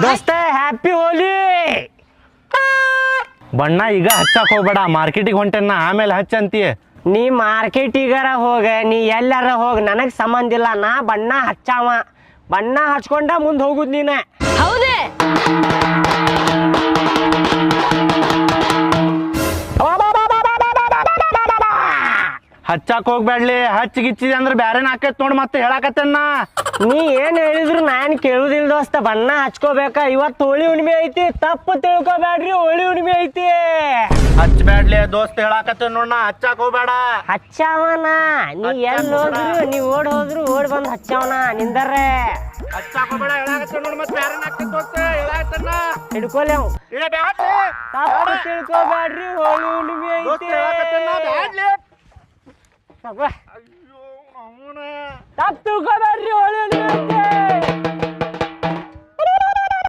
ದೋಸ್ತ ಹ್ಯಾಪಿ ಹೋಲಿ. ಬಣ್ಣ ಈಗ ಹಚ್ಚಕ್ ಹೋಗ್ಬೇಡ, ಮಾರ್ಕೆಟಿಗೆ ಹೊಂಟೆನ ಆಮೇಲೆ ಹಚ್ಚಂತೀಯ. ನೀ ಮಾರ್ಕೆಟಿಗಾರ ಹೋಗ, ನೀ ಎಲ್ಲಾರ ಹೋಗ, ನನಗ್ ಸಂಬಂಧ ಇಲ್ಲ. ನಾ ಬಣ್ಣ ಹಚ್ಚಾವ, ಬಣ್ಣ ಹಚ್ಕೊಂಡ ಮುಂದೆ ಹೋಗುದ್ ನೀನ. ಹೌದೇ ಹಚ್ಚಾಕ್ ಹೋಗ್ಬೇಡ್ಲಿ, ಹಚ್ಚ ಗಿಚ್ಚಿದೆ ಅಂದ್ರೆ ಬ್ಯಾರೇನ ಆಕೈತ್ ನೋಡ್ ಮತ್ತೆ ಹೇಳಾಕತ್ತೇನ. ನೀ ಏನ್ ಹೇಳಿದ್ರು ನಾನ್ ಕೇಳುದಿಲ್ಲ ದೋಸ್ತ. ಬಣ್ಣ ಹಚ್ಕೋಬೇಕ. ಇವತ್ತು ಹೋಳಿ ಹುಣ್ಣಿಮೆ ಐತಿ, ತಪ್ಪು ತಿಳ್ಕೊಬ್ಯಾಡ್ರಿ. ಹೋಳಿ ಹುಣ್ಣಿಮೆ ಐತಿ. ಹಚ್ಬ್ಯಾಡ್ಲಿ ದೋಸ್ತ ಹೇಳಾಕತ್ತೇನ್ ನೋಡ್, ನಾ ಹಚ್ಚಾಕ್ ಹೋಗ್ಬೇಡ. ಹಚ್ಚಾವನ ನೀ ಎಲ್ಲಿ ಹೋದ್ರು, ನೀ ಓಡ್ ಹೋದ್ರು ಓಡ್ ಬಂದ್ ಹಚ್ಚಾವನ ನಿಂದರ್ರೆ. ಹಚ್ಚಾಕ್ ಹೋಗ್ಬೇಡ ಹೇಳಾಕತ್ತೇನ್ ನೋಡ್, ಮತ್ತೆ ಬ್ಯಾರೇನ ಆಕೈತ್ ದೋಸ್ತ ಹೇಳಾಕತ್ತೇನ. ಹಿಡ್ಕೊಲೆ ಅವ್. ತಪ್ಪು ತಿಳ್ಕೊಬ್ಯಾಡ್ರಿ, ಹೋಳಿ ಹುಣ್ಣಿಮೆ ಐತಿ. ತಪ್ಪು ತಿಳ್ಕೊಬ್ಯಾಡ್ರಿ, ಹೋಳಿ ಹುಣ್ಣಿಮೆ ಐತಿ.